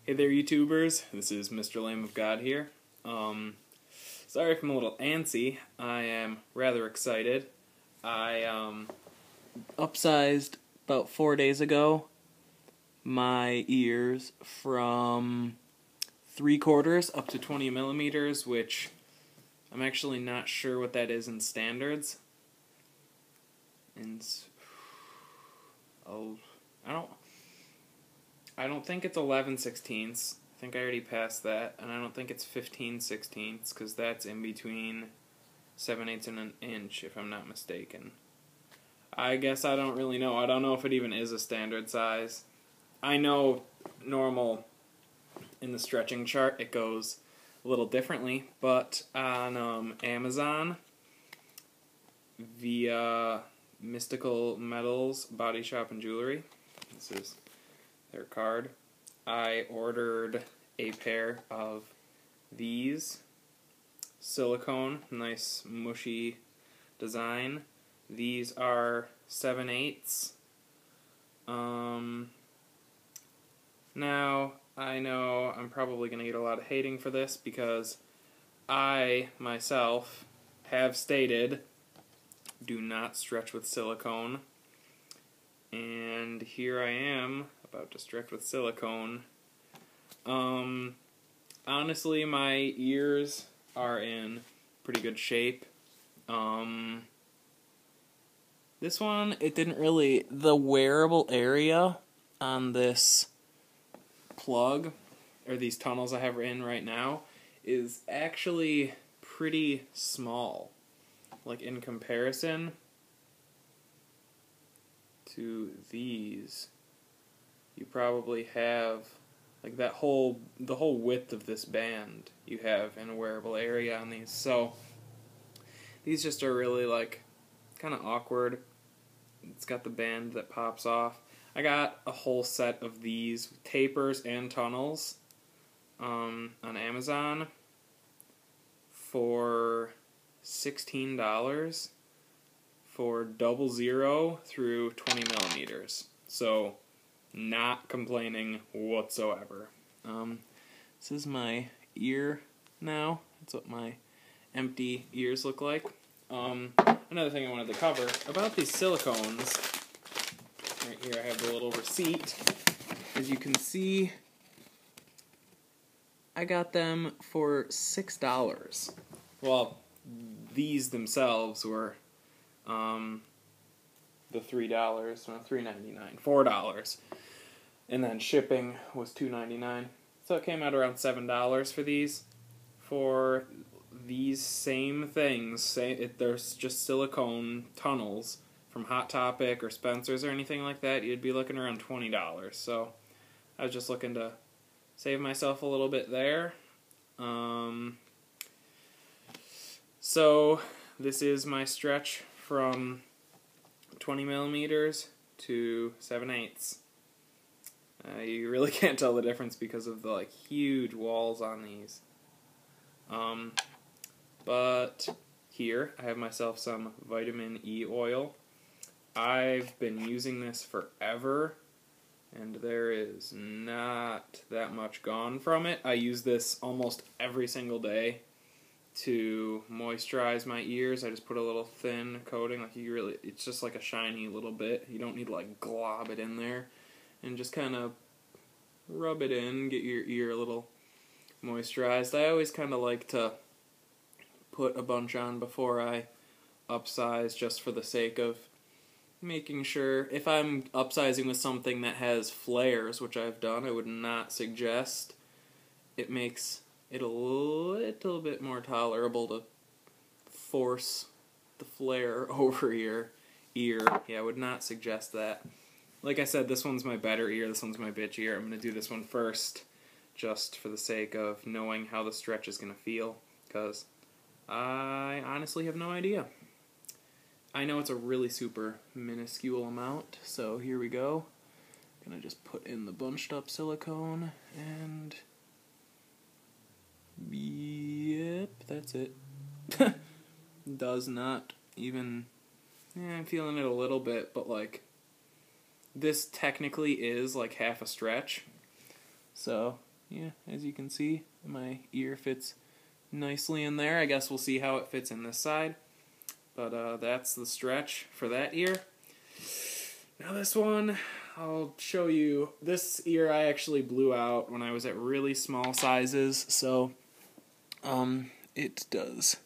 Hey there, YouTubers. This is Mr. Lamb of God here. Sorry if I'm a little antsy. I am rather excited. I upsized about 4 days ago my ears from 3/4 up to 20 millimeters, which I'm actually not sure what that is in standards. And I don't think it's 11/16. I think I already passed that, and I don't think it's 15/16 because that's in between 7/8 and an inch, if I'm not mistaken. I guess I don't really know. I don't know if it even is a standard size. I know normal in the stretching chart it goes a little differently, but on Amazon via Mystical Metals Body Shop and Jewelry, this is their card, I ordered a pair of these silicone, nice mushy design. These are 7/8. Now I know I'm probably going to get a lot of hating for this because I myself have stated do not stretch with silicone, and here I am about to stretch with silicone. Honestly, my ears are in pretty good shape. This one, it didn't really, the wearable area on this plug, or these tunnels I have in right now, is actually pretty small. Like in comparison to these, you probably have like the whole width of this band you have in a wearable area on these. So these just are really like kind of awkward. It's got the band that pops off. I got a whole set of these tapers and tunnels on Amazon for $16 for 00 through 20 millimeters. So not complaining whatsoever. This is my ear now. That's what my empty ears look like. Another thing I wanted to cover about these silicones, right here I have the little receipt. As you can see, I got them for $6. Well, these themselves were the $3, no, $3.99, $4, and then shipping was $2.99. So it came out around $7 for these. For these same things, there's just silicone tunnels from Hot Topic or Spencer's or anything like that, you'd be looking around $20. So I was just looking to save myself a little bit there. So this is my stretch from 20 millimeters to 7/8. You really can't tell the difference because of the like huge walls on these. But here I have myself some vitamin E oil. I've been using this forever, and there is not that much gone from it. I use this almost every single day to moisturize my ears. I just put a little thin coating, like it's just like a shiny little bit. You don't need to like glob it in there, and just kind of rub it in, get your ear a little moisturized. I always kind of like to put a bunch on before I upsize, just for the sake of making sure. If I'm upsizing with something that has flares, which I've done, I would not suggest. It makes it a little bit more tolerable to force the flare over your ear. Yeah, I would not suggest that. Like I said, this one's my better ear, this one's my bitch ear. I'm going to do this one first, just for the sake of knowing how the stretch is going to feel, because I honestly have no idea. I know it's a really super minuscule amount, so here we go. I'm going to just put in the bunched up silicone, and yep, that's it. Does not even, I'm feeling it a little bit, but like, this technically is like half a stretch, so yeah, as you can see, my ear fits nicely in there. I guess we'll see how it fits in this side. But that's the stretch for that ear. Now this one, I'll show you. This ear I actually blew out when I was at really small sizes, so it does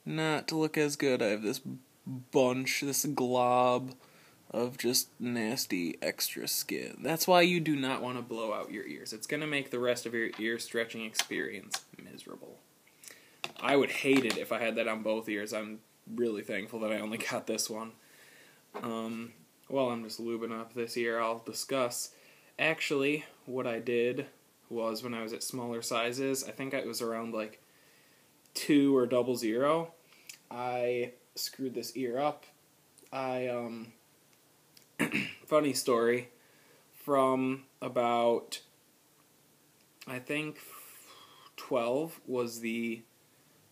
not look as good. I have this bunch, this glob of just nasty extra skin. That's why you do not want to blow out your ears. It's going to make the rest of your ear stretching experience miserable. I would hate it if I had that on both ears. I'm really thankful that I only got this one. While I'm just lubing up this ear, I'll discuss. Actually, what I did was when I was at smaller sizes, I think it was around like 2 or 00, I screwed this ear up. Funny story, from about, I think 12 was the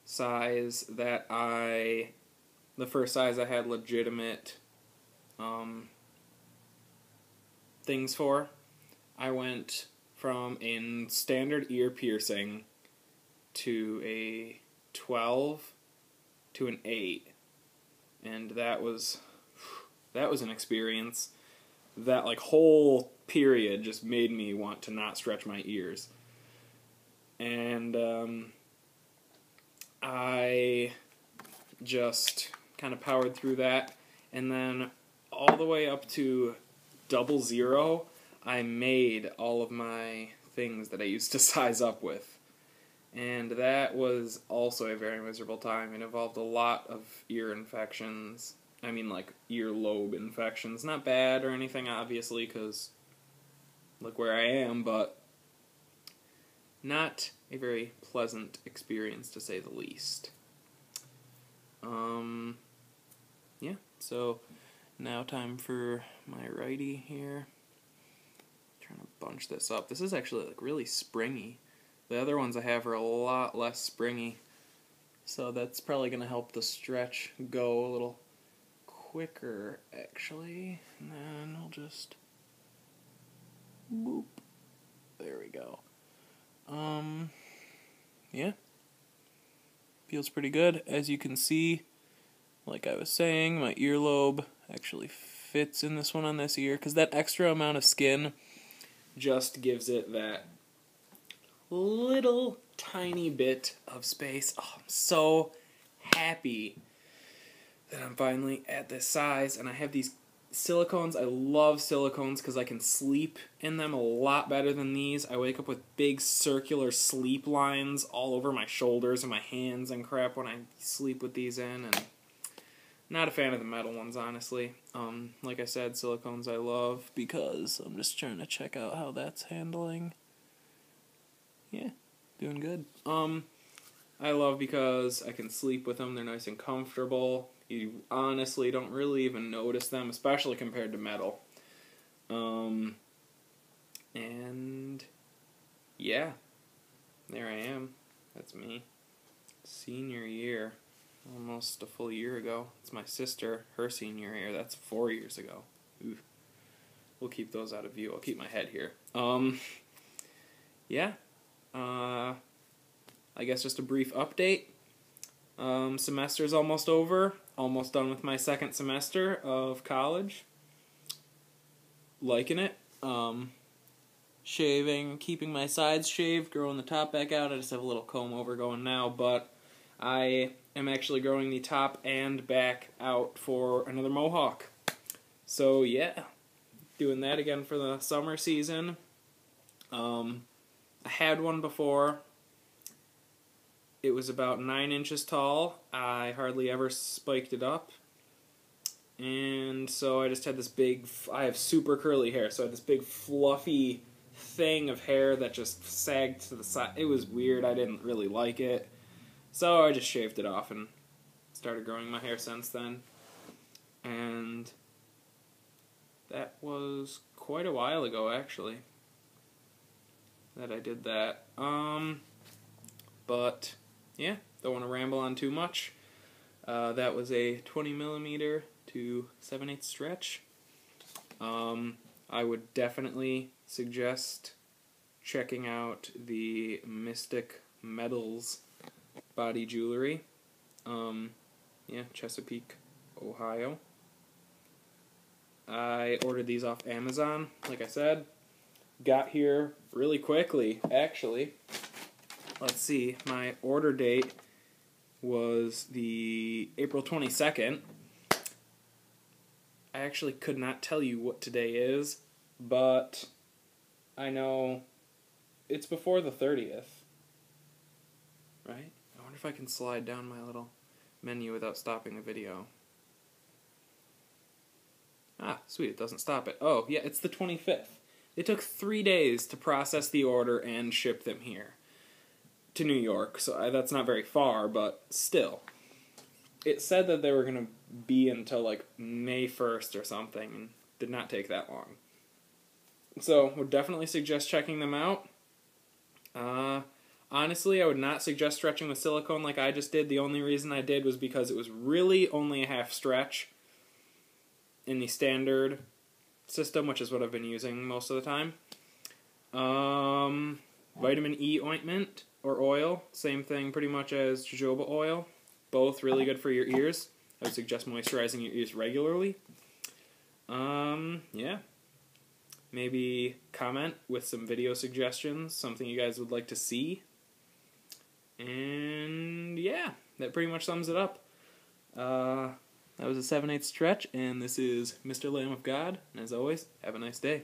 size that the first size I had legitimate things for. I went from a standard ear piercing to a 12 to an 8, and that was an experience. That like whole period just made me want to not stretch my ears, and I just kind of powered through that, and then all the way up to 00, I made all of my things that I used to size up with. And that was also a very miserable time. It involved a lot of ear infections. I mean, like, earlobe infections. Not bad or anything, obviously, because look where I am, but not a very pleasant experience, to say the least. Yeah, so now time for my righty here. Trying to bunch this up. This is actually, like, really springy. The other ones I have are a lot less springy, so that's probably going to help the stretch go a little quicker, actually. And then I'll just boop. There we go. Yeah. Feels pretty good. As you can see, like I was saying, my earlobe actually fits in this one on this ear, because that extra amount of skin just gives it that little tiny bit of space. Oh, I'm so happy that I'm finally at this size, and I have these silicones. I love silicones because I can sleep in them a lot better than these. I wake up with big circular sleep lines all over my shoulders and my hands and crap when I sleep with these in, and not a fan of the metal ones, honestly. Like I said, silicones I love because I'm just trying to check out how that's handling. Yeah, doing good. I love because I can sleep with them. They're nice and comfortable. You honestly don't really even notice them, especially compared to metal. And yeah, there I am. That's me. Senior year. Almost a full year ago. It's my sister, her senior year. That's 4 years ago. Ooh. We'll keep those out of view. I'll keep my head here. Yeah. I guess just a brief update. Semester's almost over. Almost done with my second semester of college. Liking it. Shaving, keeping my sides shaved, growing the top back out. I just have a little comb over going now, but I am actually growing the top and back out for another mohawk. So yeah, doing that again for the summer season. I had one before. It was about 9 inches tall. I hardly ever spiked it up. And so I just had this big, I have super curly hair, so I had this big fluffy thing of hair that just sagged to the side. It was weird. I didn't really like it. So I just shaved it off and started growing my hair since then. And that was quite a while ago, actually, that I did that. But yeah, don't want to ramble on too much. That was a 20mm to 7/8 stretch. I would definitely suggest checking out the Mystic Metals body jewelry. Yeah, Chesapeake, Ohio. I ordered these off Amazon, like I said. Got here really quickly, actually. Let's see, my order date was the April 22nd. I actually could not tell you what today is, but I know it's before the 30th, right? I wonder if I can slide down my little menu without stopping the video. Ah, sweet, it doesn't stop it. Oh, yeah, it's the 25th. It took 3 days to process the order and ship them here to New York, so that's not very far, but still. It said that they were going to be until like May 1st or something, and did not take that long. So, would definitely suggest checking them out. Honestly, I would not suggest stretching with silicone like I just did. The only reason I did was because it was really only a half stretch in the standard system, which is what I've been using most of the time. Vitamin E ointment or oil, same thing pretty much as jojoba oil. Both really good for your ears. I would suggest moisturizing your ears regularly. Yeah. Maybe comment with some video suggestions, something you guys would like to see. And yeah, that pretty much sums it up. That was a 7/8 stretch, and this is Mr. Lamb of God. And as always, have a nice day.